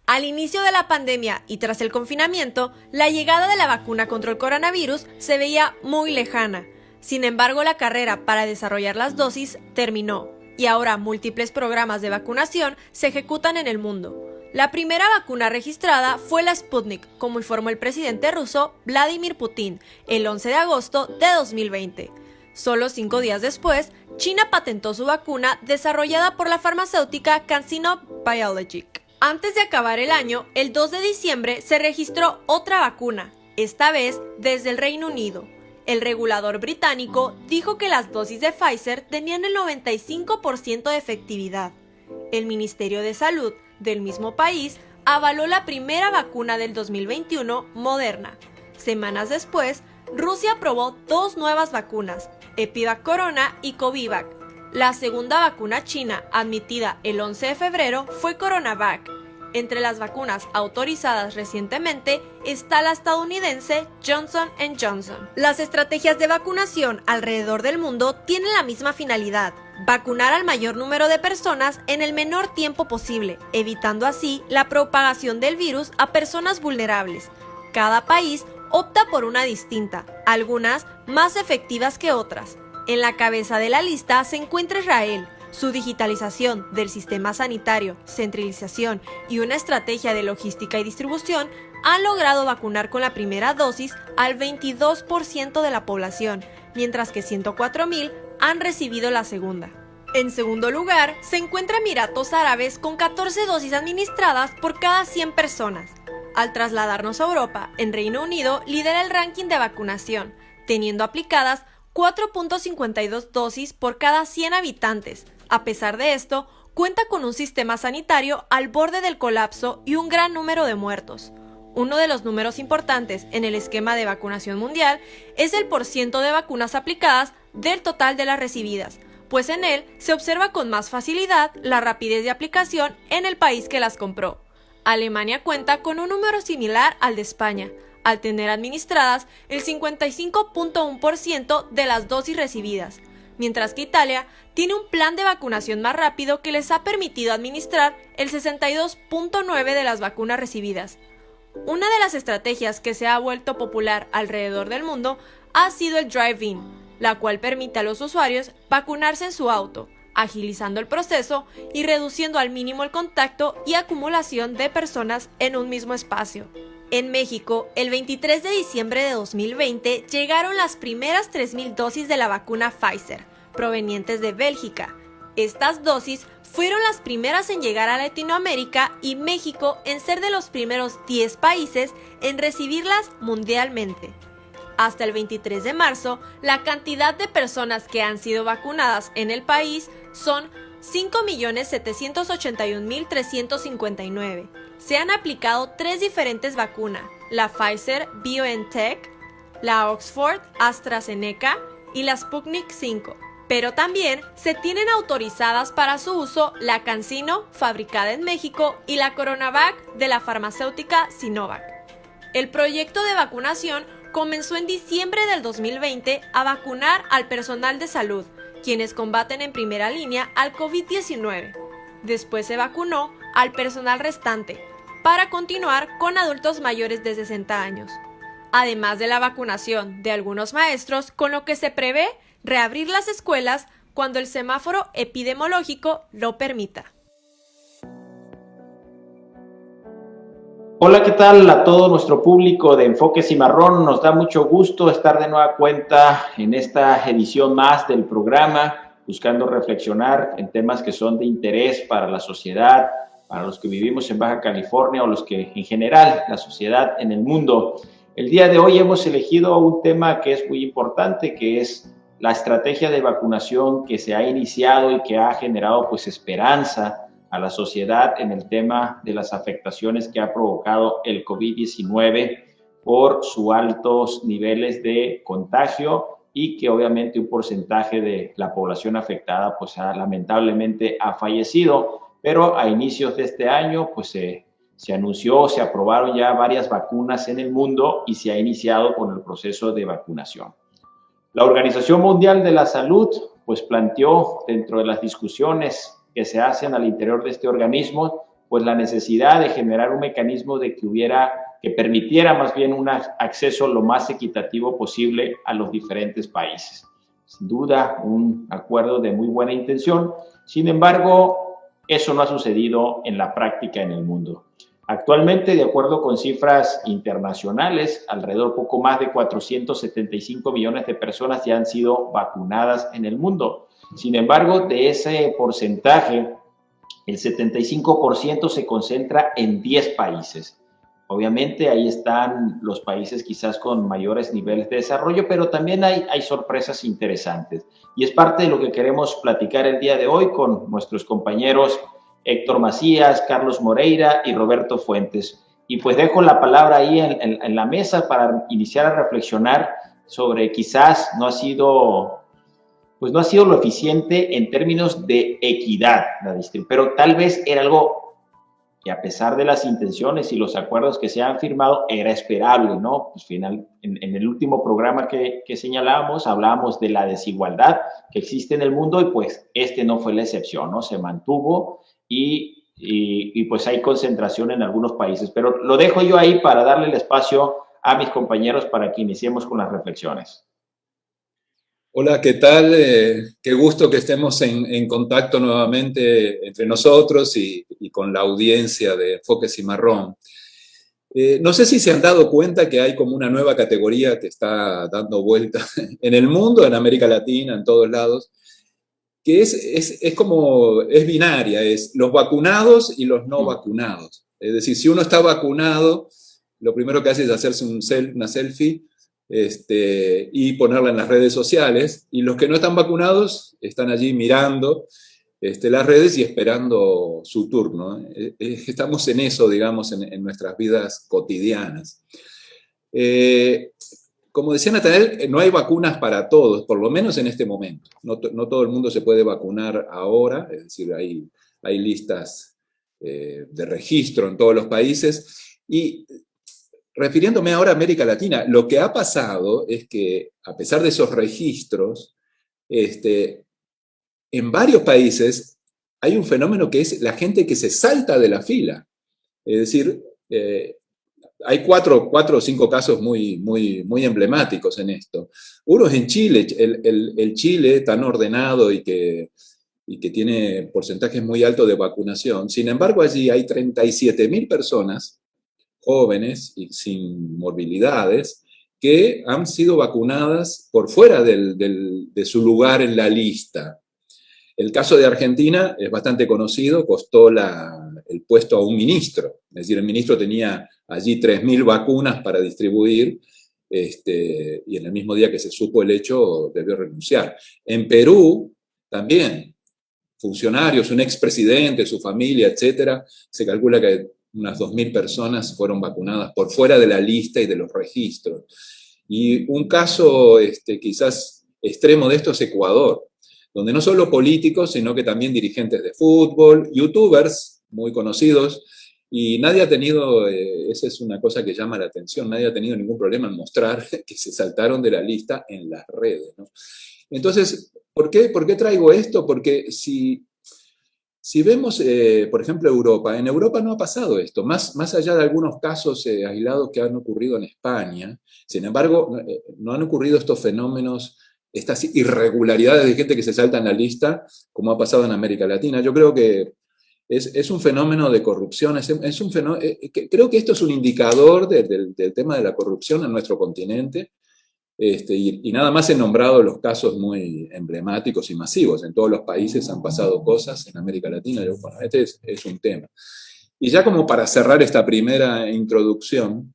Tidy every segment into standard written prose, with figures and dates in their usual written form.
Al inicio de la pandemia y tras el confinamiento, la llegada de la vacuna contra el coronavirus se veía muy lejana. Sin embargo, la carrera para desarrollar las dosis terminó y ahora múltiples programas de vacunación se ejecutan en el mundo. La primera vacuna registrada fue la Sputnik, como informó el presidente ruso Vladimir Putin el 11 de agosto de 2020. Solo 5 días después, China patentó su vacuna desarrollada por la farmacéutica CanSino Biologic. Antes de acabar el año, el 2 de diciembre se registró otra vacuna, esta vez desde el Reino Unido. El regulador británico dijo que las dosis de Pfizer tenían el 95% de efectividad. El Ministerio de Salud del mismo país avaló la primera vacuna del 2021, Moderna. Semanas después, Rusia aprobó 2 nuevas vacunas, Epivac Corona y Covivac. La segunda vacuna china admitida el 11 de febrero fue Coronavac. Entre las vacunas autorizadas recientemente está la estadounidense Johnson & Johnson. Las estrategias de vacunación alrededor del mundo tienen la misma finalidad: vacunar al mayor número de personas en el menor tiempo posible, evitando así la propagación del virus a personas vulnerables. Cada país opta por una distinta, algunas más efectivas que otras. En la cabeza de la lista se encuentra Israel. Su digitalización del sistema sanitario, centralización y una estrategia de logística y distribución han logrado vacunar con la primera dosis al 22% de la población, mientras que 104,000 han recibido la segunda. En segundo lugar, se encuentra Emiratos Árabes con 14 dosis administradas por cada 100 personas. Al trasladarnos a Europa, en Reino Unido lidera el ranking de vacunación, teniendo aplicadas 4.52 dosis por cada 100 habitantes. A pesar de esto, cuenta con un sistema sanitario al borde del colapso y un gran número de muertos. Uno de los números importantes en el esquema de vacunación mundial es el porciento de vacunas aplicadas del total de las recibidas, pues en él se observa con más facilidad la rapidez de aplicación en el país que las compró. Alemania cuenta con un número similar al de España, al tener administradas el 55.1% de las dosis recibidas, mientras que Italia tiene un plan de vacunación más rápido que les ha permitido administrar el 62.9% de las vacunas recibidas. Una de las estrategias que se ha vuelto popular alrededor del mundo ha sido el drive-in, la cual permite a los usuarios vacunarse en su auto, agilizando el proceso y reduciendo al mínimo el contacto y acumulación de personas en un mismo espacio. En México, el 23 de diciembre de 2020 llegaron las primeras 3,000 dosis de la vacuna Pfizer, provenientes de Bélgica. Estas dosis fueron las primeras en llegar a Latinoamérica y México en ser de los primeros 10 países en recibirlas mundialmente. Hasta el 23 de marzo, la cantidad de personas que han sido vacunadas en el país son 5.781.359. Se han aplicado 3 diferentes vacunas, la Pfizer BioNTech, la Oxford AstraZeneca y la Sputnik 5. Pero también se tienen autorizadas para su uso la CanSino, fabricada en México, y la Coronavac de la farmacéutica Sinovac. El proyecto de vacunación comenzó en diciembre del 2020 a vacunar al personal de salud, quienes combaten en primera línea al COVID-19. Después se vacunó al personal restante, para continuar con adultos mayores de 60 años. Además de la vacunación de algunos maestros, con lo que se prevé reabrir las escuelas cuando el semáforo epidemiológico lo permita. Hola, ¿qué tal a todo nuestro público de Enfoque Cimarrón? Nos da mucho gusto estar de nueva cuenta en esta edición más del programa, buscando reflexionar en temas que son de interés para la sociedad, para los que vivimos en Baja California o los que en general, la sociedad en el mundo. El día de hoy hemos elegido un tema que es muy importante, que es la estrategia de vacunación que se ha iniciado y que ha generado pues esperanza a la sociedad en el tema de las afectaciones que ha provocado el COVID-19 por sus altos niveles de contagio y que obviamente un porcentaje de la población afectada pues lamentablemente ha fallecido, pero a inicios de este año pues se Se anunció, se aprobaron ya varias vacunas en el mundo y se ha iniciado con el proceso de vacunación. La Organización Mundial de la Salud pues planteó dentro de las discusiones que se hacen al interior de este organismo pues la necesidad de generar un mecanismo de que permitiera más bien un acceso lo más equitativo posible a los diferentes países. Sin duda, un acuerdo de muy buena intención. Sin embargo, eso no ha sucedido en la práctica en el mundo. Actualmente, de acuerdo con cifras internacionales, alrededor poco más de 475 millones de personas ya han sido vacunadas en el mundo. Sin embargo, de ese porcentaje, el 75% se concentra en 10 países. Obviamente ahí están los países quizás con mayores niveles de desarrollo, pero también hay sorpresas interesantes. Y es parte de lo que queremos platicar el día de hoy con nuestros compañeros Héctor Macías, Carlos Moreira y Roberto Fuentes. Y pues dejo la palabra ahí en la mesa para iniciar a reflexionar sobre quizás no ha sido lo eficiente en términos de equidad, pero tal vez era algo que a pesar de las intenciones y los acuerdos que se han firmado, era esperable, ¿no? Pues en el último programa que señalábamos, hablábamos de la desigualdad que existe en el mundo y pues este no fue la excepción, ¿no? Se mantuvo y pues hay concentración en algunos países. Pero lo dejo yo ahí para darle el espacio a mis compañeros para que iniciemos con las reflexiones. Hola, ¿qué tal? Qué gusto que estemos en contacto nuevamente entre nosotros y con la audiencia de Enfoque Cimarrón. No sé si se han dado cuenta que hay como una nueva categoría que está dando vuelta en el mundo, en América Latina, en todos lados, que es binaria, es los vacunados y los no vacunados. Es decir, si uno está vacunado, lo primero que hace es hacerse una selfie y ponerla en las redes sociales, y los que no están vacunados están allí mirando las redes y esperando su turno. Estamos en eso, digamos, en nuestras vidas cotidianas. Como decía Natanael, no hay vacunas para todos, por lo menos en este momento. No todo el mundo se puede vacunar ahora, es decir, hay listas de registro en todos los países, y refiriéndome ahora a América Latina, lo que ha pasado es que, a pesar de esos registros, en varios países hay un fenómeno que es la gente que se salta de la fila. Es decir, hay cuatro o cinco casos muy emblemáticos en esto. Uno es en Chile, el Chile tan ordenado y que tiene porcentajes muy altos de vacunación. Sin embargo, allí hay 37.000 personas jóvenes y sin morbilidades, que han sido vacunadas por fuera de su lugar en la lista. El caso de Argentina es bastante conocido, costó el puesto a un ministro, es decir, el ministro tenía allí 3.000 vacunas para distribuir, y en el mismo día que se supo el hecho debió renunciar. En Perú también, funcionarios, un expresidente, su familia, etcétera, se calcula que unas 2.000 personas fueron vacunadas por fuera de la lista y de los registros. Y un caso quizás extremo de esto es Ecuador, donde no solo políticos, sino que también dirigentes de fútbol, youtubers muy conocidos, y nadie ha tenido, esa es una cosa que llama la atención, nadie ha tenido ningún problema en mostrar que se saltaron de la lista en las redes, ¿no? Entonces, ¿por qué traigo esto? Porque si vemos, por ejemplo, Europa, en Europa no ha pasado esto, más allá de algunos casos aislados que han ocurrido en España. Sin embargo, no han ocurrido estos fenómenos, estas irregularidades de gente que se salta en la lista, como ha pasado en América Latina. Yo creo que es un fenómeno de corrupción, creo que esto es un indicador del tema de la corrupción en nuestro continente. Y nada más he nombrado los casos muy emblemáticos y masivos. En todos los países han pasado cosas, en América Latina, bueno, este es un tema. Y ya como para cerrar esta primera introducción,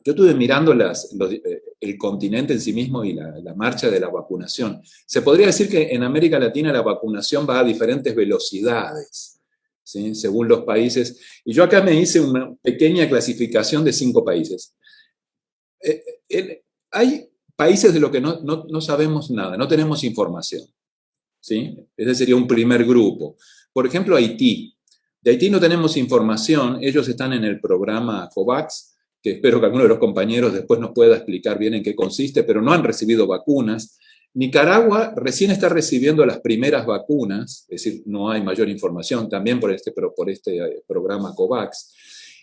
yo estuve mirando el continente en sí mismo y la marcha de la vacunación. Se podría decir que en América Latina la vacunación va a diferentes velocidades, ¿sí? Según los países. Y yo acá me hice una pequeña clasificación de 5 países. Hay países de los que no sabemos nada, no tenemos información, ¿sí? Ese sería un primer grupo. Por ejemplo, Haití. De Haití no tenemos información, ellos están en el programa COVAX, que espero que alguno de los compañeros después nos pueda explicar bien en qué consiste, pero no han recibido vacunas. Nicaragua recién está recibiendo las primeras vacunas, es decir, no hay mayor información también por este programa COVAX.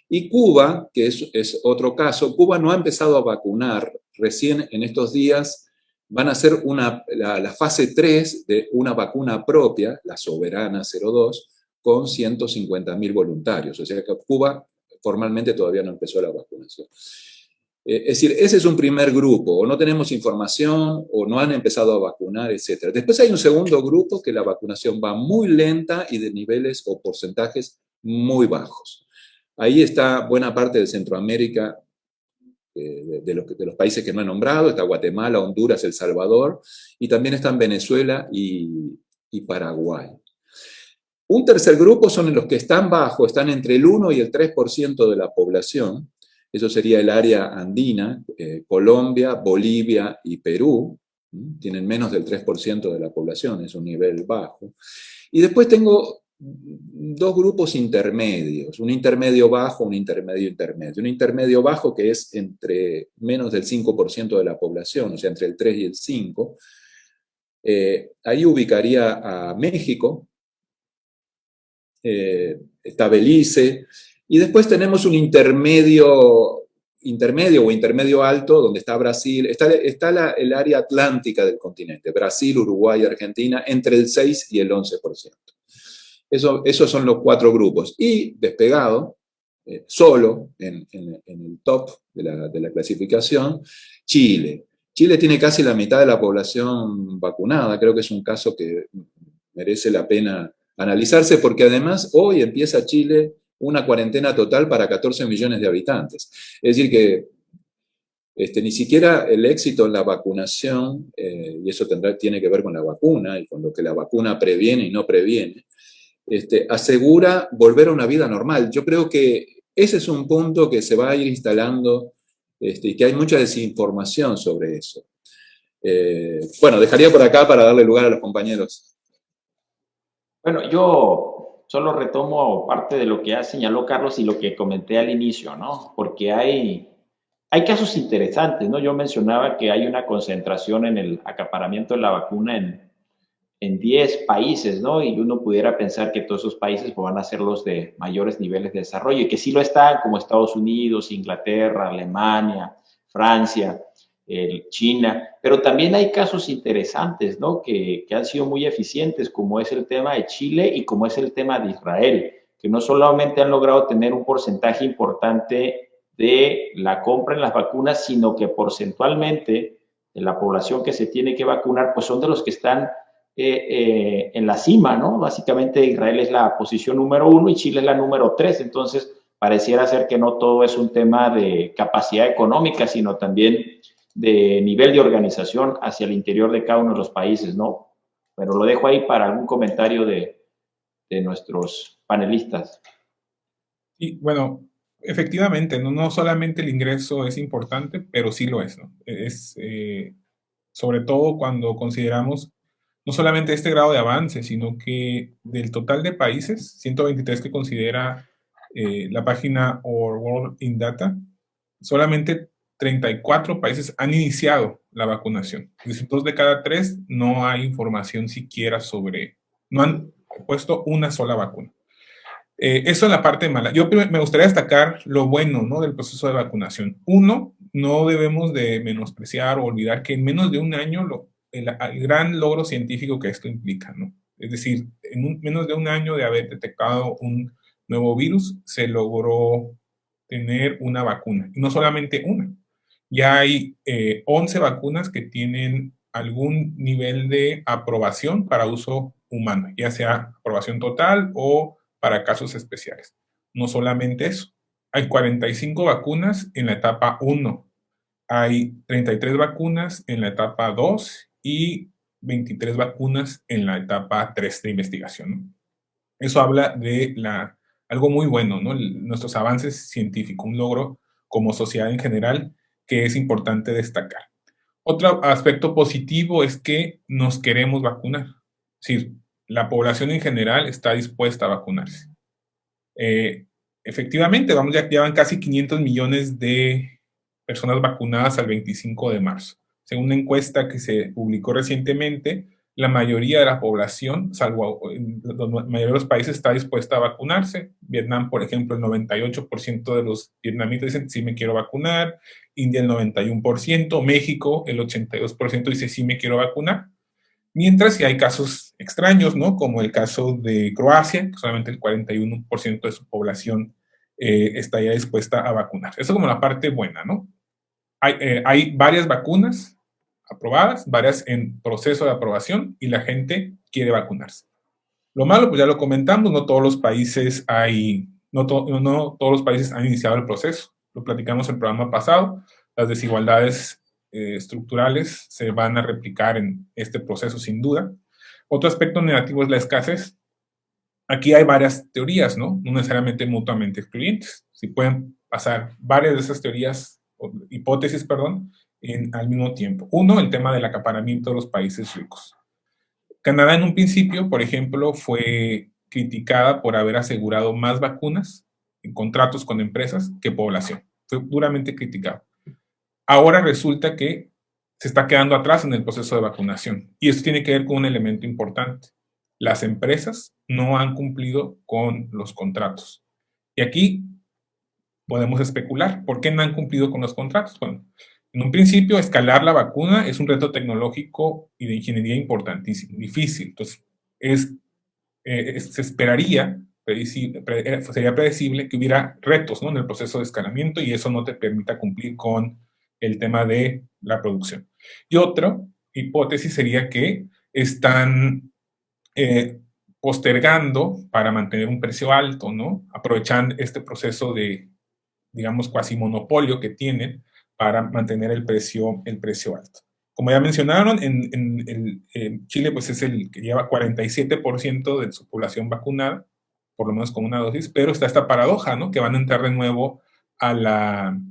Y Cuba, que es otro caso, Cuba no ha empezado a vacunar, recién en estos días van a hacer la fase 3 de una vacuna propia, la Soberana 02, con 150.000 voluntarios. O sea que Cuba formalmente todavía no empezó la vacunación. Es decir, ese es un primer grupo, o no tenemos información, o no han empezado a vacunar, etc. Después hay un segundo grupo que la vacunación va muy lenta y de niveles o porcentajes muy bajos. Ahí está buena parte de Centroamérica, de los países que no he nombrado, está Guatemala, Honduras, El Salvador, y también están Venezuela y Paraguay. Un tercer grupo son los que están bajo, están entre el 1 y el 3% de la población. Eso sería el área andina, Colombia, Bolivia y Perú. Tienen menos del 3% de la población, es un nivel bajo. Y después tengo dos grupos intermedios, un intermedio bajo, un intermedio intermedio. Un intermedio bajo que es entre menos del 5% de la población, o sea, entre el 3 y el 5. Ahí ubicaría a México, está Belice, y después tenemos un intermedio o intermedio alto, donde está Brasil, está el área atlántica del continente, Brasil, Uruguay, Argentina, entre el 6 y el 11%. Esos son los 4 grupos. Y despegado, solo en el top de la clasificación, Chile. Chile tiene casi la mitad de la población vacunada, creo que es un caso que merece la pena analizarse, porque además hoy empieza Chile una cuarentena total para 14 millones de habitantes. Es decir que ni siquiera el éxito en la vacunación, y eso tiene que ver con la vacuna y con lo que la vacuna previene y no previene, asegura volver a una vida normal. Yo creo que ese es un punto que se va a ir instalando y que hay mucha desinformación sobre eso. Bueno, dejaría por acá para darle lugar a los compañeros. Bueno, yo solo retomo parte de lo que ya señaló Carlos y lo que comenté al inicio, ¿no? Porque hay casos interesantes, ¿no? Yo mencionaba que hay una concentración en el acaparamiento de la vacuna en 10 países, ¿no? Y uno pudiera pensar que todos esos países pues, van a ser los de mayores niveles de desarrollo, y que sí lo están, como Estados Unidos, Inglaterra, Alemania, Francia, China, pero también hay casos interesantes, ¿no? Que han sido muy eficientes, como es el tema de Chile y como es el tema de Israel, que no solamente han logrado tener un porcentaje importante de la compra en las vacunas, sino que porcentualmente de la población que se tiene que vacunar, pues son de los que están en la cima, ¿no? Básicamente Israel es la posición número 1 y Chile es la número 3, entonces pareciera ser que no todo es un tema de capacidad económica, sino también de nivel de organización hacia el interior de cada uno de los países, ¿no? Pero lo dejo ahí para algún comentario de nuestros panelistas. Y bueno, efectivamente, no solamente el ingreso es importante, pero sí lo es, ¿no? Sobre todo cuando consideramos no solamente este grado de avance, sino que del total de países, 123 que considera la página Our World in Data, solamente 34 países han iniciado la vacunación. Es decir, 2 de cada 3 no hay información siquiera no han puesto una sola vacuna. Eso es la parte mala. Yo me gustaría destacar lo bueno, ¿no? Del proceso de vacunación. Uno, no debemos de menospreciar o olvidar que en menos de un año el gran logro científico que esto implica, ¿no? Es decir, menos de un año de haber detectado un nuevo virus, se logró tener una vacuna. Y no solamente una. Ya hay 11 vacunas que tienen algún nivel de aprobación para uso humano, ya sea aprobación total o para casos especiales. No solamente eso. Hay 45 vacunas en la etapa 1. Hay 33 vacunas en la etapa 2 y 23 vacunas en la etapa 3 de investigación, ¿no? Eso habla de algo muy bueno, ¿no? Nuestros avances científicos, un logro como sociedad en general que es importante destacar. Otro aspecto positivo es que nos queremos vacunar. Es decir, la población en general está dispuesta a vacunarse. Efectivamente, ya van casi 500 millones de personas vacunadas al 25 de marzo. Según una encuesta que se publicó recientemente, la mayoría de la población, salvo en la mayoría de los países, está dispuesta a vacunarse. Vietnam, por ejemplo, el 98% de los vietnamitas dicen sí me quiero vacunar. India, el 91%. México, el 82% dice sí me quiero vacunar. Mientras que hay casos extraños, ¿no? Como el caso de Croacia, que solamente el 41% de su población está ya dispuesta a vacunar. Eso como la parte buena, ¿no? Hay varias vacunas aprobadas, varias en proceso de aprobación y la gente quiere vacunarse. Lo malo, pues ya lo comentamos, no todos los países no todos los países han iniciado el proceso. Lo platicamos en el programa pasado. Las desigualdades estructurales se van a replicar en este proceso sin duda. Otro aspecto negativo es la escasez. Aquí hay varias teorías, ¿no? No necesariamente mutuamente excluyentes. Si pueden pasar varias de esas teorías, hipótesis, perdón, al mismo tiempo. Uno, el tema del acaparamiento de los países ricos. Canadá en un principio, por ejemplo, fue criticada por haber asegurado más vacunas en contratos con empresas que población. Fue duramente criticado. Ahora resulta que se está quedando atrás en el proceso de vacunación. Y esto tiene que ver con un elemento importante. Las empresas no han cumplido con los contratos. Y aquí podemos especular. ¿Por qué no han cumplido con los contratos? Bueno, en un principio, escalar la vacuna es un reto tecnológico y de ingeniería importantísimo, difícil. Entonces, se esperaría, sería predecible que hubiera retos, ¿no?, en el proceso de escalamiento y eso no te permita cumplir con el tema de la producción. Y otra hipótesis sería que están postergando para mantener un precio alto, ¿no? Aprovechan este proceso de, digamos, cuasi monopolio que tienen para mantener el precio alto. Como ya mencionaron, en Chile pues es el que lleva 47% de su población vacunada, por lo menos con una dosis, pero está esta paradoja, ¿no?, que van a entrar de nuevo al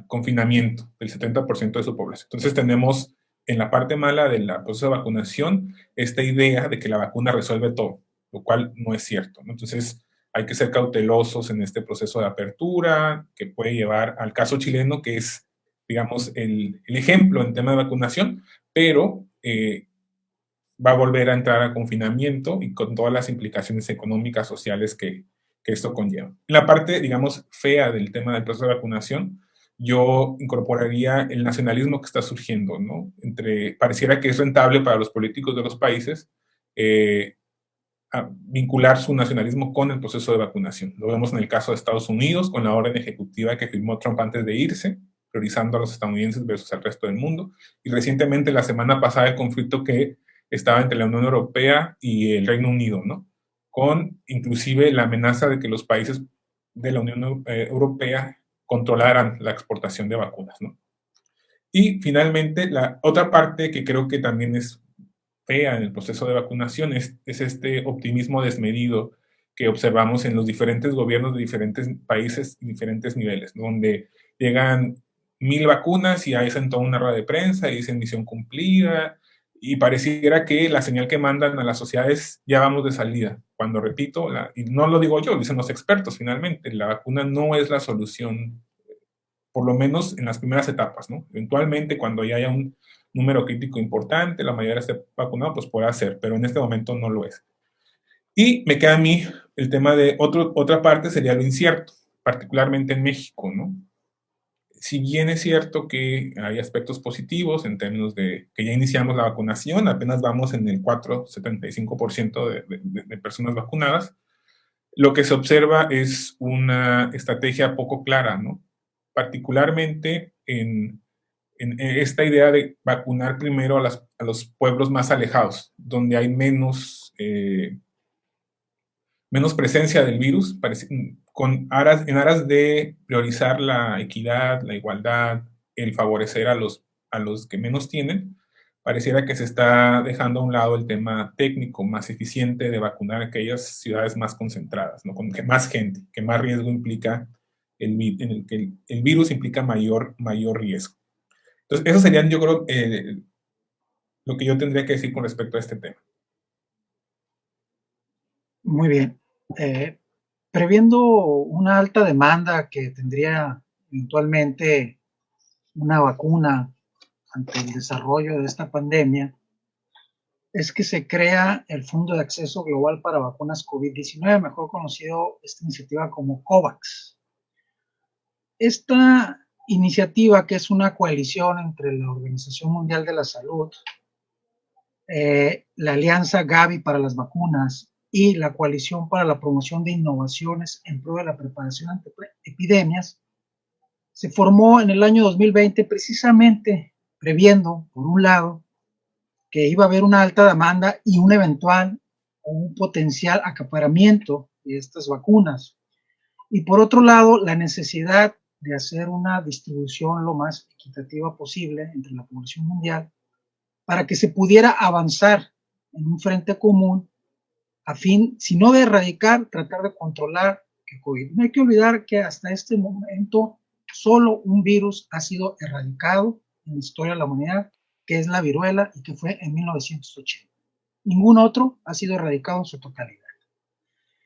confinamiento del 70% de su población. Entonces tenemos en la parte mala del proceso de vacunación esta idea de que la vacuna resuelve todo, lo cual no es cierto, ¿no? Entonces hay que ser cautelosos en este proceso de apertura que puede llevar al caso chileno, que es, digamos, el ejemplo en tema de vacunación, pero va a volver a entrar a confinamiento y con todas las implicaciones económicas, sociales que esto conlleva. En la parte, digamos, fea del tema del proceso de vacunación, yo incorporaría el nacionalismo que está surgiendo, ¿no? Pareciera que es rentable para los políticos de los países a vincular su nacionalismo con el proceso de vacunación. Lo vemos en el caso de Estados Unidos, con la orden ejecutiva que firmó Trump antes de irse, priorizando a los estadounidenses versus al resto del mundo. Y recientemente, la semana pasada, el conflicto que estaba entre la Unión Europea y el Reino Unido, ¿no?, con inclusive la amenaza de que los países de la Unión Europea controlaran la exportación de vacunas, ¿no? Y finalmente, la otra parte que creo que también es fea en el proceso de vacunación es este optimismo desmedido que observamos en los diferentes gobiernos de diferentes países y diferentes niveles, donde llegan 1000 vacunas y hacen toda una rueda de prensa y dicen misión cumplida, y pareciera que la señal que mandan a las sociedades ya vamos de salida. Cuando repito, y no lo digo yo, lo dicen los expertos finalmente, la vacuna no es la solución, por lo menos en las primeras etapas, ¿no? Eventualmente, cuando ya haya un número crítico importante, la mayoría esté vacunado, pues puede ser, pero en este momento no lo es. Y me queda a mí el tema de otra parte sería lo incierto, particularmente en México, ¿no? Si bien es cierto que hay aspectos positivos en términos de que ya iniciamos la vacunación, apenas vamos en el 4,75% de personas vacunadas, lo que se observa es una estrategia poco clara, ¿no? Particularmente en esta idea de vacunar primero a los pueblos más alejados, donde hay menos presencia del virus, en aras de priorizar la equidad, la igualdad, el favorecer a los que menos tienen. Pareciera que se está dejando a un lado el tema técnico más eficiente de vacunar aquellas ciudades más concentradas, ¿no?, con más gente, que más riesgo implica en el que el virus implica mayor riesgo. Entonces, eso serían, yo creo, lo que yo tendría que decir con respecto a este tema. Muy bien. previendo una alta demanda que tendría eventualmente una vacuna ante el desarrollo de esta pandemia, es que se crea el Fondo de Acceso Global para Vacunas COVID-19, mejor conocido esta iniciativa como COVAX. Esta iniciativa, que es una coalición entre la Organización Mundial de la Salud, la Alianza Gavi para las Vacunas y la Coalición para la Promoción de Innovaciones en pro de la preparación ante epidemias, se formó en el año 2020 precisamente previendo, por un lado, que iba a haber una alta demanda y un eventual o un potencial acaparamiento de estas vacunas. Y por otro lado, la necesidad de hacer una distribución lo más equitativa posible entre la población mundial para que se pudiera avanzar en un frente común a fin, si no de erradicar, tratar de controlar el COVID. No hay que olvidar que hasta este momento solo un virus ha sido erradicado en la historia de la humanidad, que es la viruela, y que fue en 1980. Ningún otro ha sido erradicado en su totalidad.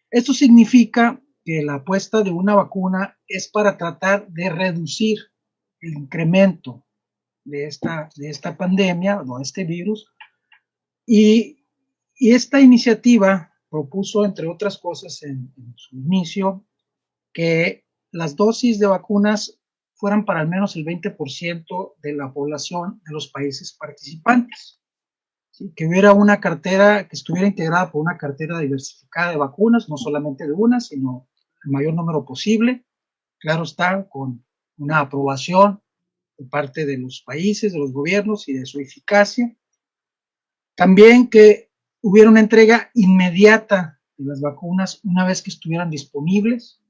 Esto significa que la apuesta de una vacuna es para tratar de reducir el incremento de esta pandemia, o este virus, y esta iniciativa propuso, entre otras cosas, en su inicio, que las dosis de vacunas fueran para al menos el 20% de la población de los países participantes. ¿Sí? Que hubiera una cartera, que estuviera integrada por una cartera diversificada de vacunas, no solamente de una, sino el mayor número posible. Claro está, con una aprobación de parte de los países, de los gobiernos y de su eficacia. También que hubiera una entrega inmediata de las vacunas una vez que estuvieran disponibles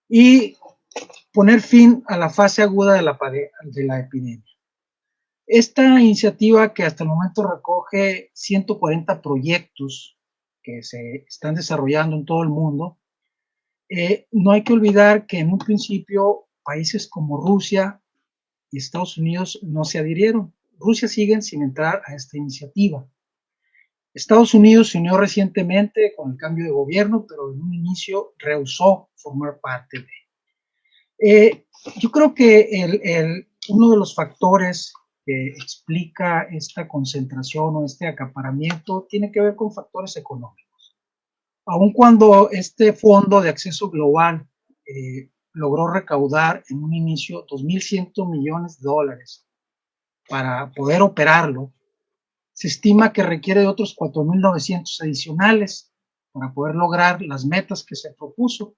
y poner fin a la fase aguda de la epidemia. Esta iniciativa, que hasta el momento recoge 140 proyectos que se están desarrollando en todo el mundo, no hay que olvidar que en un principio países como Rusia y Estados Unidos no se adhirieron. Rusia sigue sin entrar a esta iniciativa. Estados Unidos se unió recientemente con el cambio de gobierno, pero en un inicio rehusó formar parte de. Yo creo que uno de los factores que explica esta concentración o este acaparamiento tiene que ver con factores económicos. Aun cuando este Fondo de Acceso Global logró recaudar en un inicio $2.100 millones para poder operarlo, se estima que requiere de otros 4.900 adicionales para poder lograr las metas que se propuso.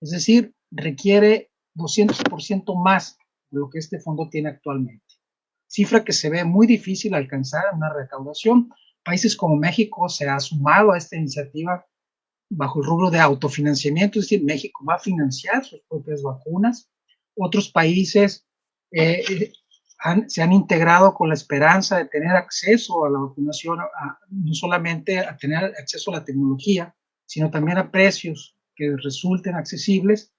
Es decir, requiere 200% más de lo que este fondo tiene actualmente. Cifra que se ve muy difícil alcanzar en una recaudación. Países como México se ha sumado a esta iniciativa bajo el rubro de autofinanciamiento, es decir, México va a financiar sus propias vacunas. Otros países se han integrado con la esperanza de tener acceso a la vacunación, no solamente a tener acceso a la tecnología, sino también a precios que resulten accesibles.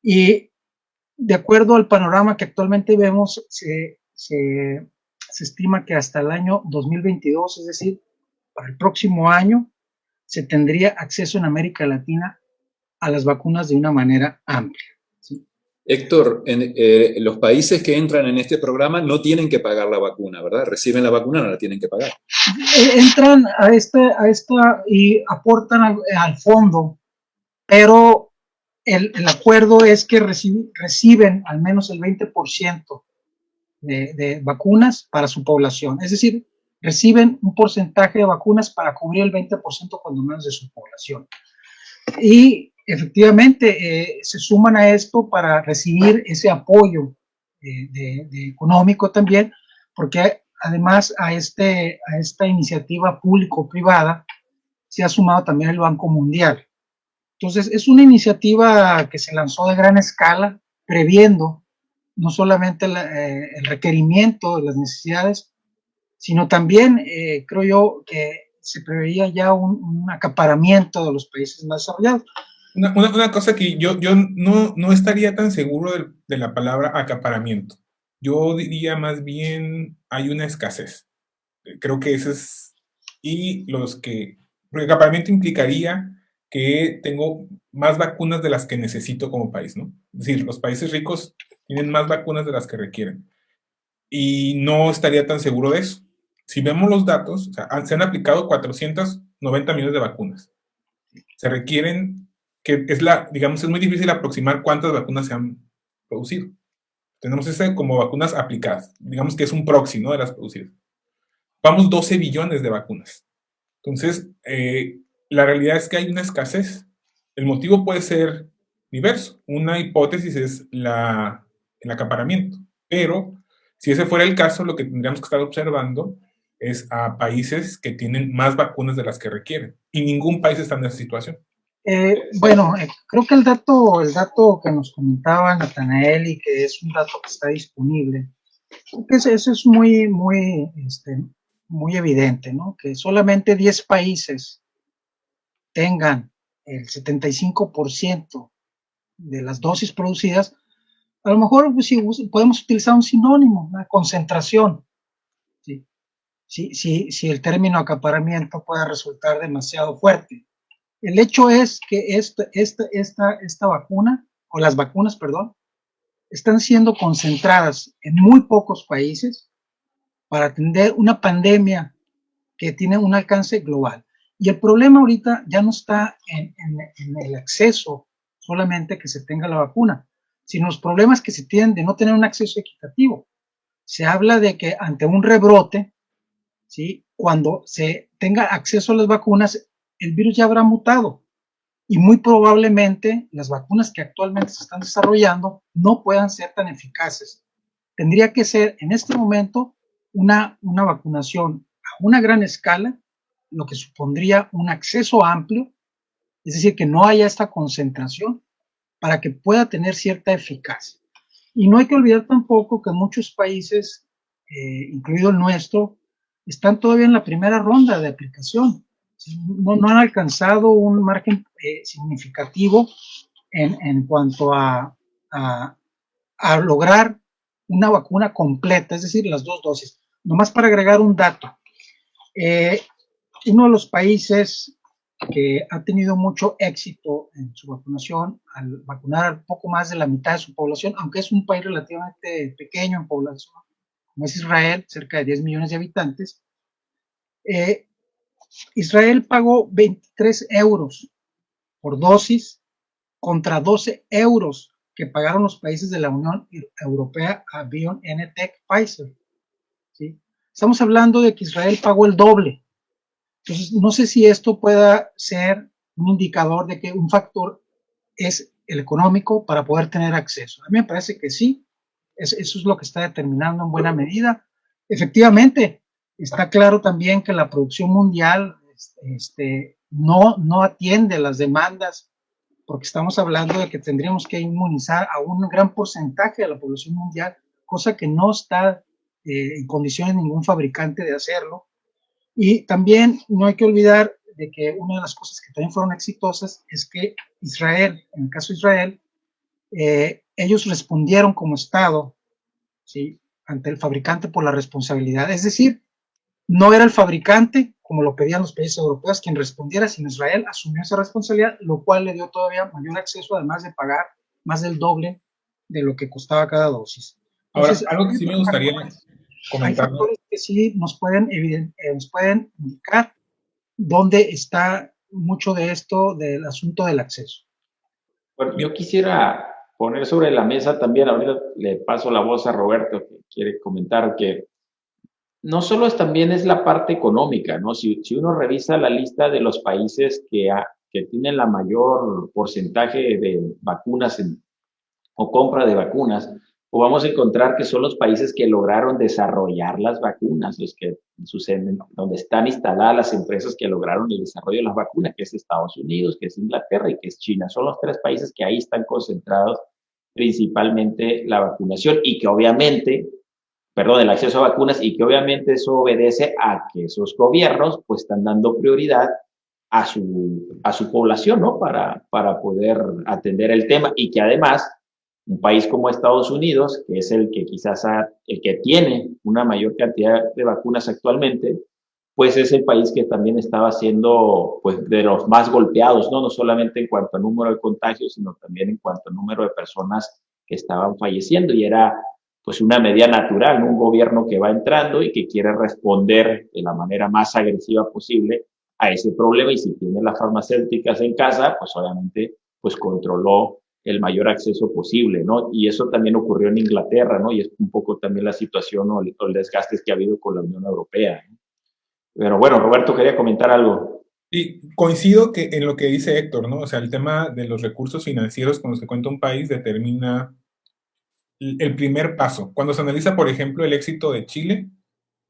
Y de acuerdo al panorama que actualmente vemos, se estima que hasta el año 2022, es decir, para el próximo año, se tendría acceso en América Latina a las vacunas de una manera amplia. ¿Sí? Héctor, los países que entran en este programa no tienen que pagar la vacuna, ¿verdad? Reciben la vacuna, no la tienen que pagar. Entran a esta y aportan al fondo, pero el acuerdo es que reciben al menos el 20% de vacunas para su población. Es decir, reciben un porcentaje de vacunas para cubrir el 20% cuando menos de su población. Y efectivamente se suman a esto para recibir ese apoyo económico también, porque además a esta iniciativa público-privada se ha sumado también el Banco Mundial. Entonces es una iniciativa que se lanzó de gran escala, previendo no solamente el requerimiento de las necesidades, sino también creo yo que se preveía ya un acaparamiento de los países más desarrollados. Una cosa que yo no estaría tan seguro de la palabra acaparamiento. Yo diría más bien hay una escasez. Creo que ese es... Porque acaparamiento implicaría que tengo más vacunas de las que necesito como país, ¿no? Es decir, los países ricos tienen más vacunas de las que requieren. Y no estaría tan seguro de eso. Si vemos los datos, o sea, se han aplicado 490 millones de vacunas. Se requieren, digamos, es muy difícil aproximar cuántas vacunas se han producido. Tenemos como vacunas aplicadas. Digamos que es un proxy, ¿no?, de las producidas. Vamos 12 billones de vacunas. Entonces, la realidad es que hay una escasez. El motivo puede ser diverso. Una hipótesis es el acaparamiento. Pero, si ese fuera el caso, lo que tendríamos que estar observando es a países que tienen más vacunas de las que requieren. Y ningún país está en esa situación. Creo que el dato que nos comentaba Natanael y que es un dato que está disponible, creo que eso es muy evidente, ¿no? Que solamente 10 países tengan el 75% de las dosis producidas. A lo mejor pues, sí, podemos utilizar un sinónimo, una concentración. ¿Sí? Si el término acaparamiento puede resultar demasiado fuerte. El hecho es que esta vacuna, o las vacunas, perdón, están siendo concentradas en muy pocos países para atender una pandemia que tiene un alcance global. Y el problema ahorita ya no está en el acceso solamente que se tenga la vacuna, sino los problemas que se tienen de no tener un acceso equitativo. Se habla de que ante un rebrote, ¿sí?, cuando se tenga acceso a las vacunas, el virus ya habrá mutado y muy probablemente las vacunas que actualmente se están desarrollando no puedan ser tan eficaces. Tendría que ser en este momento una vacunación a una gran escala, lo que supondría un acceso amplio, es decir, que no haya esta concentración para que pueda tener cierta eficacia. Y no hay que olvidar tampoco que muchos países, incluido el nuestro, están todavía en la primera ronda de aplicación. No han alcanzado un margen significativo en cuanto a lograr una vacuna completa, es decir, las 2 dosis. Nomás para agregar un dato, uno de los países que ha tenido mucho éxito en su vacunación, al vacunar a poco más de la mitad de su población, aunque es un país relativamente pequeño en población, como es Israel, cerca de 10 millones de habitantes, Israel pagó 23 euros por dosis contra 12 euros que pagaron los países de la Unión Europea a BioNTech Pfizer. ¿Sí? Estamos hablando de que Israel pagó el doble. Entonces, no sé si esto pueda ser un indicador de que un factor es el económico para poder tener acceso. A mí me parece que sí, eso es lo que está determinando en buena medida. Efectivamente, está claro también que la producción mundial no atiende las demandas, porque estamos hablando de que tendríamos que inmunizar a un gran porcentaje de la población mundial, cosa que no está en condiciones ningún fabricante de hacerlo. Y también no hay que olvidar de que una de las cosas que también fueron exitosas es que Israel, en el caso de Israel, ellos respondieron como Estado, ¿sí?, ante el fabricante por la responsabilidad. Es decir, no era el fabricante, como lo pedían los países europeos, quien respondiera, sino Israel asumió esa responsabilidad, lo cual le dio todavía mayor acceso, además de pagar más del doble de lo que costaba cada dosis. Entonces, ahora, algo que sí me gustaría comentar. Hay factores que sí nos pueden indicar dónde está mucho de esto del asunto del acceso. Bueno, yo quisiera poner sobre la mesa también, ahorita le paso la voz a Roberto, que quiere comentar que no solo también es la parte económica, ¿no? Si uno revisa la lista de los países que tienen la mayor porcentaje de vacunas o compra de vacunas, pues vamos a encontrar que son los países que lograron desarrollar las vacunas, los que suceden, donde están instaladas las empresas que lograron el desarrollo de las vacunas, que es Estados Unidos, que es Inglaterra y que es China. Son los 3 países que ahí están concentrados principalmente la vacunación y que obviamente, el acceso a vacunas, y que obviamente eso obedece a que esos gobiernos pues están dando prioridad a su población, ¿no? Para poder atender el tema, y que además un país como Estados Unidos, que es el que quizás el que tiene una mayor cantidad de vacunas actualmente, pues es el país que también estaba siendo pues de los más golpeados, ¿no? No solamente en cuanto a número de contagios, sino también en cuanto a número de personas que estaban falleciendo, y era pues una medida natural, ¿no? Un gobierno que va entrando y que quiere responder de la manera más agresiva posible a ese problema, y si tiene las farmacéuticas en casa, pues obviamente pues controló el mayor acceso posible, ¿no? Y eso también ocurrió en Inglaterra, ¿no? Y es un poco también la situación o el desgaste que ha habido con la Unión Europea, ¿no? Pero bueno, Roberto quería comentar algo. Y coincido que en lo que dice Héctor, ¿no? O sea, el tema de los recursos financieros con los que cuenta un país determina el primer paso. Cuando se analiza, por ejemplo, el éxito de Chile,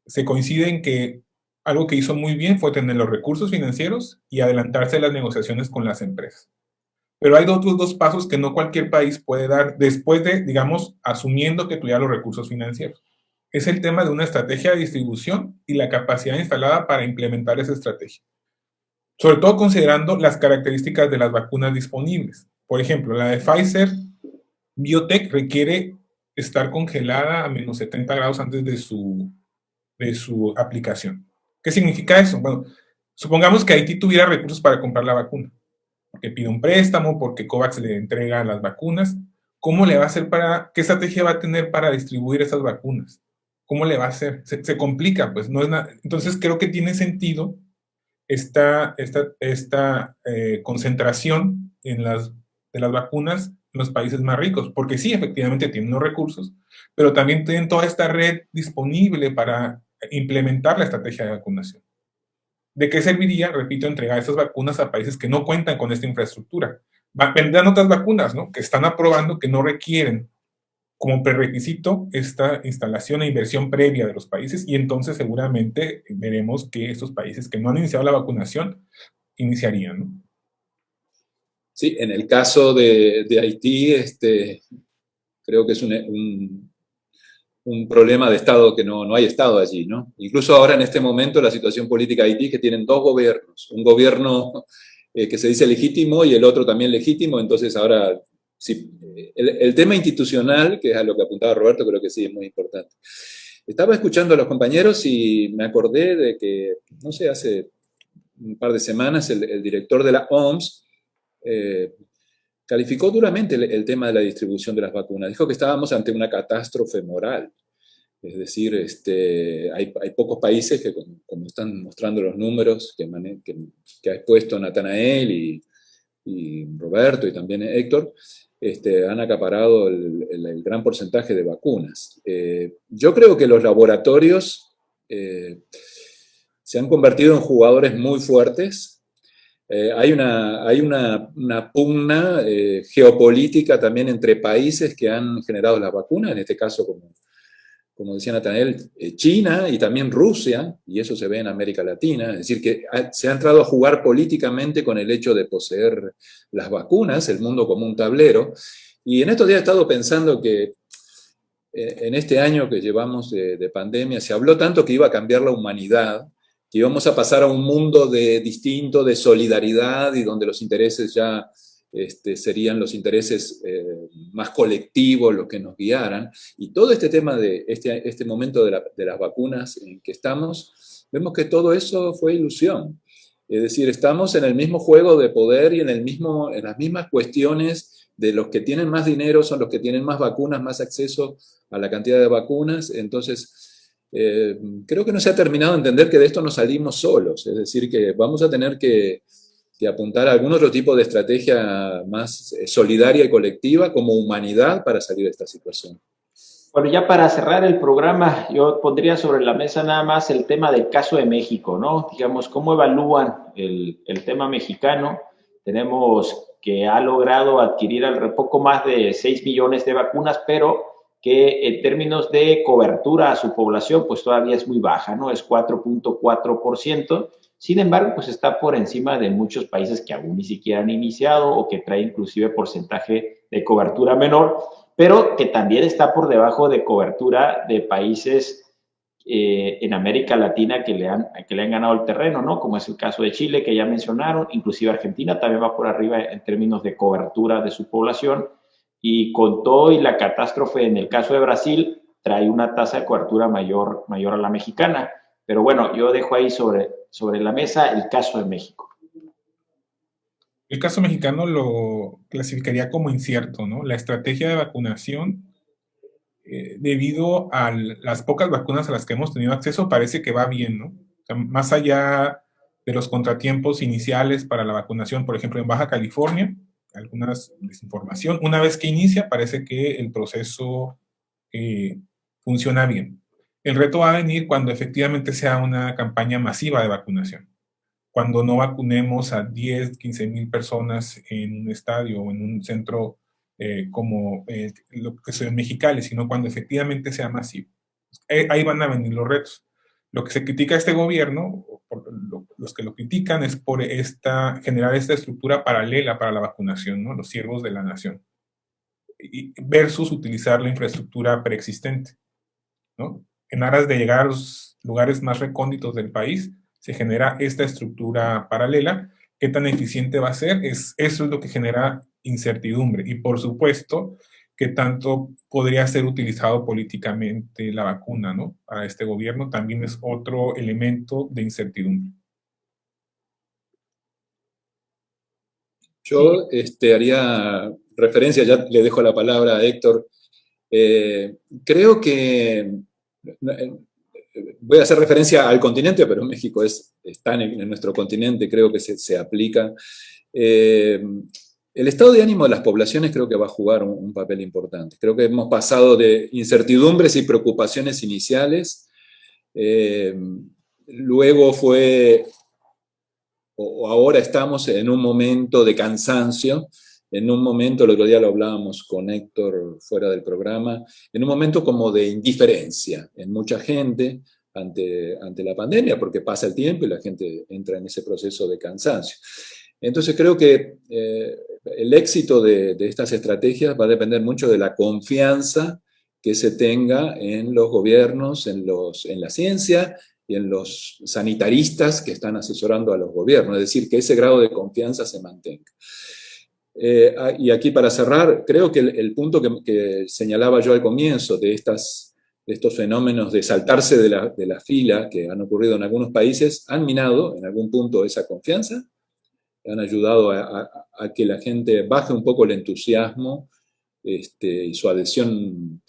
se coincide en que algo que hizo muy bien fue tener los recursos financieros y adelantarse a las negociaciones con las empresas. Pero hay otros dos pasos que no cualquier país puede dar después de, digamos, asumiendo que tuviera los recursos financieros. Es el tema de una estrategia de distribución y la capacidad instalada para implementar esa estrategia. Sobre todo considerando las características de las vacunas disponibles. Por ejemplo, la de Pfizer Biotech requiere estar congelada a menos 70 grados antes de su aplicación. ¿Qué significa eso? Bueno, supongamos que Haití tuviera recursos para comprar la vacuna, porque pide un préstamo, porque COVAX le entrega las vacunas. ¿Cómo le va a hacer qué estrategia va a tener para distribuir esas vacunas? ¿Cómo le va a hacer? Se complica, pues no es nada. Entonces creo que tiene sentido esta concentración de las vacunas en los países más ricos, porque sí, efectivamente tienen los recursos, pero también tienen toda esta red disponible para implementar la estrategia de vacunación. ¿De qué serviría, repito, entregar estas vacunas a países que no cuentan con esta infraestructura? Vendrán otras vacunas, ¿no?, que están aprobando que no requieren como prerequisito esta instalación e inversión previa de los países, y entonces seguramente veremos que estos países que no han iniciado la vacunación iniciarían, ¿no? Sí, en el caso de Haití, creo que es un problema de Estado, que no hay Estado allí, ¿no? Incluso ahora en este momento la situación política de Haití, que tienen dos gobiernos, un gobierno que se dice legítimo y el otro también legítimo, entonces ahora sí, el tema institucional, que es a lo que apuntaba Roberto, creo que sí es muy importante. Estaba escuchando a los compañeros y me acordé de que, no sé, hace un par de semanas el director de la OMS calificó duramente el tema de la distribución de las vacunas. Dijo que estábamos ante una catástrofe moral. Es decir, hay pocos países que, como están mostrando los números que ha expuesto Natanael y Roberto y también Héctor, han acaparado el gran porcentaje de vacunas. Yo creo que los laboratorios se han convertido en jugadores muy fuertes. Hay una pugna geopolítica también entre países que han generado las vacunas, en este caso, como decía Natanael, China y también Rusia, y eso se ve en América Latina, es decir, que se ha entrado a jugar políticamente con el hecho de poseer las vacunas, el mundo como un tablero, y en estos días he estado pensando que en este año que llevamos de pandemia se habló tanto que iba a cambiar la humanidad, que íbamos a pasar a un mundo distinto, de solidaridad, y donde los intereses ya serían los intereses más colectivos los que nos guiaran. Y todo este tema de este momento de las vacunas en que estamos, vemos que todo eso fue ilusión. Es decir, estamos en el mismo juego de poder y en las mismas cuestiones de los que tienen más dinero son los que tienen más vacunas, más acceso a la cantidad de vacunas. Entonces, creo que no se ha terminado de entender que de esto no salimos solos, es decir, que vamos a tener que apuntar a algún otro tipo de estrategia más solidaria y colectiva como humanidad para salir de esta situación. Bueno, ya para cerrar el programa, yo pondría sobre la mesa nada más el tema del caso de México, ¿no? Digamos, ¿cómo evalúan el tema mexicano? Tenemos que ha logrado adquirir poco más de 6 millones de vacunas, pero que en términos de cobertura a su población, pues todavía es muy baja, ¿no? Es 4.4%. Sin embargo, pues está por encima de muchos países que aún ni siquiera han iniciado o que trae inclusive porcentaje de cobertura menor, pero que también está por debajo de cobertura de países en América Latina que le han ganado el terreno, ¿no? Como es el caso de Chile, que ya mencionaron, inclusive Argentina también va por arriba en términos de cobertura de su población, y con todo y la catástrofe en el caso de Brasil, trae una tasa de cobertura mayor a la mexicana. Pero bueno, yo dejo ahí sobre la mesa el caso de México. El caso mexicano lo clasificaría como incierto, ¿no? La estrategia de vacunación, debido a las pocas vacunas a las que hemos tenido acceso, parece que va bien, ¿no? O sea, más allá de los contratiempos iniciales para la vacunación, por ejemplo, en Baja California, algunas desinformación, una vez que inicia, parece que el proceso funciona bien. El reto va a venir cuando efectivamente sea una campaña masiva de vacunación. Cuando no vacunemos a 10, 15 mil personas en un estadio o en un centro como lo que es en Mexicali, sino cuando efectivamente sea masivo. Ahí van a venir los retos. Lo que se critica a este gobierno, los que lo critican, es por generar esta estructura paralela para la vacunación, ¿no? Los siervos de la nación, versus utilizar la infraestructura preexistente, ¿no? En aras de llegar a los lugares más recónditos del país, se genera esta estructura paralela. ¿Qué tan eficiente va a ser? Eso es lo que genera incertidumbre. Y por supuesto, ¿qué tanto podría ser utilizado políticamente la vacuna, ¿no? Para este gobierno también es otro elemento de incertidumbre. Yo haría referencia, ya le dejo la palabra a Héctor. Creo que voy a hacer referencia al continente, pero México está en nuestro continente, creo que se aplica. El estado de ánimo de las poblaciones creo que va a jugar un papel importante. Creo que hemos pasado de incertidumbres y preocupaciones iniciales, luego ahora estamos en un momento de cansancio, en un momento, el otro día lo hablábamos con Héctor fuera del programa, en un momento como de indiferencia en mucha gente ante la pandemia, porque pasa el tiempo y la gente entra en ese proceso de cansancio. Entonces creo que el éxito de estas estrategias va a depender mucho de la confianza que se tenga en los gobiernos, en la ciencia y en los sanitaristas que están asesorando a los gobiernos, es decir, que ese grado de confianza se mantenga. Y aquí para cerrar, creo que el punto que señalaba yo al comienzo de estos fenómenos de saltarse de la fila que han ocurrido en algunos países, han minado en algún punto esa confianza, han ayudado a que la gente baje un poco el entusiasmo y su adhesión,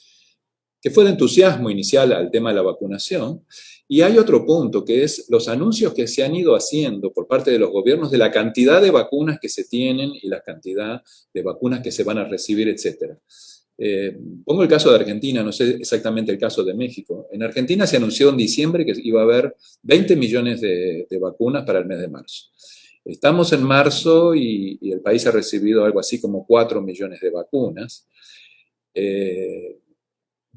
que fue de entusiasmo inicial al tema de la vacunación. Y hay otro punto, que es los anuncios que se han ido haciendo por parte de los gobiernos de la cantidad de vacunas que se tienen y la cantidad de vacunas que se van a recibir, etc. Pongo el caso de Argentina, no sé exactamente el caso de México. En Argentina se anunció en diciembre que iba a haber 20 millones de vacunas para el mes de marzo. Estamos en marzo y el país ha recibido algo así como 4 millones de vacunas.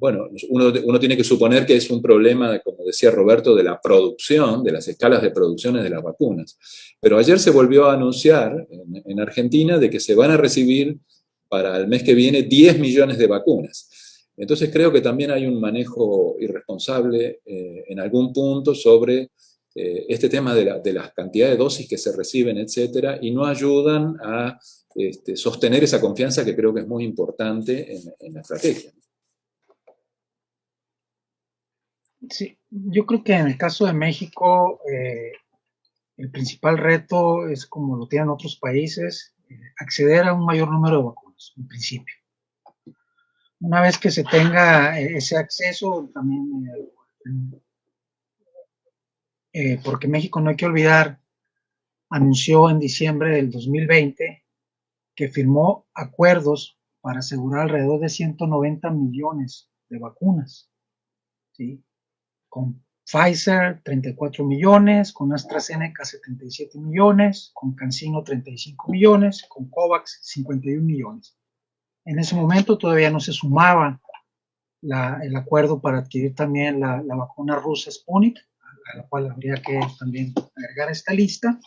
Bueno, uno tiene que suponer que es un problema, como decía Roberto, de la producción, de las escalas de producciones de las vacunas. Pero ayer se volvió a anunciar en Argentina de que se van a recibir para el mes que viene 10 millones de vacunas. Entonces creo que también hay un manejo irresponsable en algún punto sobre este tema de la cantidad de dosis que se reciben, etcétera, y no ayudan a sostener esa confianza que creo que es muy importante en la estrategia. Sí, yo creo que en el caso de México, el principal reto es, como lo tienen otros países, acceder a un mayor número de vacunas, en principio. Una vez que se tenga ese acceso, también, porque México, no hay que olvidar, anunció en diciembre del 2020 que firmó acuerdos para asegurar alrededor de 190 millones de vacunas, ¿sí? Con Pfizer 34 millones, con AstraZeneca 77 millones, con CanSino 35 millones, con COVAX 51 millones. En ese momento todavía no se sumaba el acuerdo para adquirir también la vacuna rusa Sputnik, a la cual habría que también agregar a esta lista,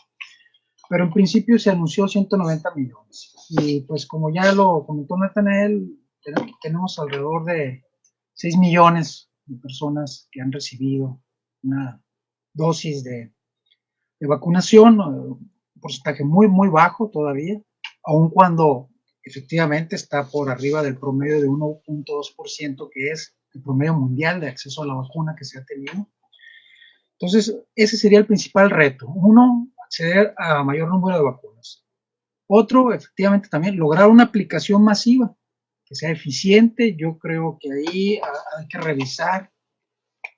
pero en principio se anunció 190 millones. Y pues como ya lo comentó Natanael, tenemos alrededor de 6 millones de personas que han recibido una dosis de vacunación, un porcentaje muy, muy bajo todavía, aun cuando efectivamente está por arriba del promedio de 1.2%, que es el promedio mundial de acceso a la vacuna que se ha tenido. Entonces, ese sería el principal reto. Uno, acceder a mayor número de vacunas. Otro, efectivamente, también lograr una aplicación masiva que sea eficiente. Yo creo que ahí hay que revisar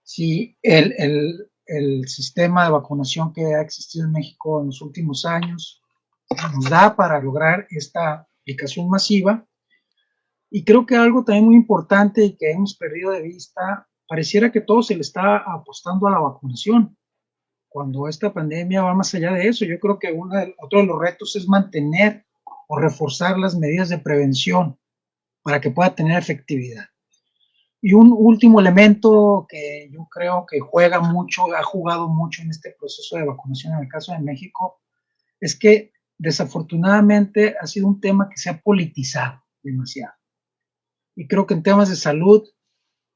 si el sistema de vacunación que ha existido en México en los últimos años nos da para lograr esta aplicación masiva. Y creo que algo también muy importante y que hemos perdido de vista, pareciera que todo se le está apostando a la vacunación, cuando esta pandemia va más allá de eso. Yo creo que otro de los retos es mantener o reforzar las medidas de prevención para que pueda tener efectividad. Y un último elemento que yo creo que ha jugado mucho en este proceso de vacunación en el caso de México, es que desafortunadamente ha sido un tema que se ha politizado demasiado. Y creo que en temas de salud,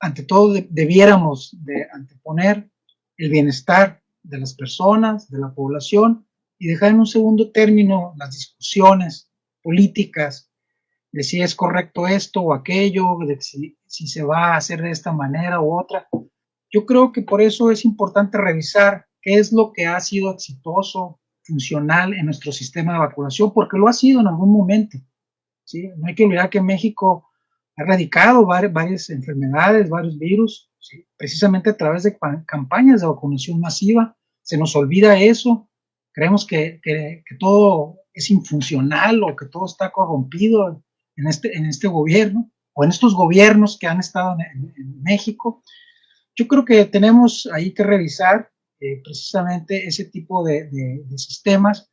ante todo, debiéramos de anteponer el bienestar de las personas, de la población, y dejar en un segundo término las discusiones políticas de si es correcto esto o aquello, de si se va a hacer de esta manera u otra. Yo creo que por eso es importante revisar qué es lo que ha sido exitoso, funcional en nuestro sistema de vacunación, porque lo ha sido en algún momento, ¿sí? No hay que olvidar que México ha erradicado varias enfermedades, varios virus, ¿sí? Precisamente a través de campañas de vacunación masiva. Se nos olvida eso, creemos que todo es infuncional o que todo está corrompido en este gobierno o en estos gobiernos que han estado en México. Yo creo que tenemos ahí que revisar precisamente ese tipo de sistemas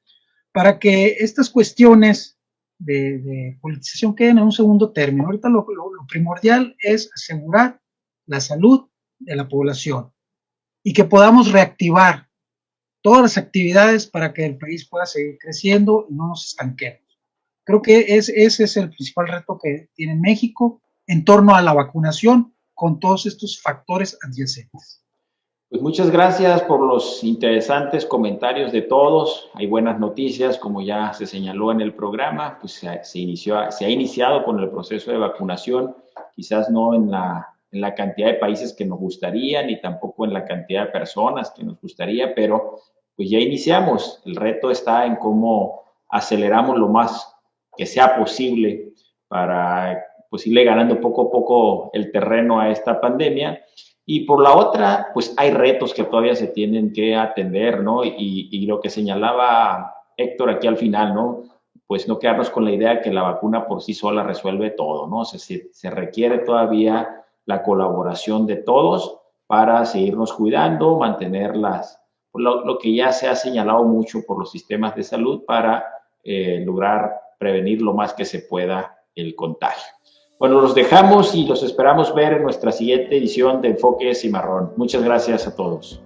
para que estas cuestiones de politización queden en un segundo término. Ahorita lo primordial es asegurar la salud de la población y que podamos reactivar todas las actividades para que el país pueda seguir creciendo y no nos estanquemos. Creo que ese es el principal reto que tiene México en torno a la vacunación con todos estos factores adyacentes. Pues muchas gracias por los interesantes comentarios de todos. Hay buenas noticias, como ya se señaló en el programa, pues se ha iniciado con el proceso de vacunación, quizás no en la cantidad de países que nos gustaría, ni tampoco en la cantidad de personas que nos gustaría, pero pues ya iniciamos. El reto está en cómo aceleramos lo más que sea posible para pues irle ganando poco a poco el terreno a esta pandemia. Y por la otra, pues hay retos que todavía se tienen que atender, ¿no? Y lo que señalaba Héctor aquí al final, ¿no? Pues no quedarnos con la idea de que la vacuna por sí sola resuelve todo, ¿no? O sea, se requiere todavía la colaboración de todos para seguirnos cuidando, mantener lo que ya se ha señalado mucho por los sistemas de salud para lograr prevenir lo más que se pueda el contagio. Bueno, los dejamos y los esperamos ver en nuestra siguiente edición de Enfoque Cimarrón. Muchas gracias a todos.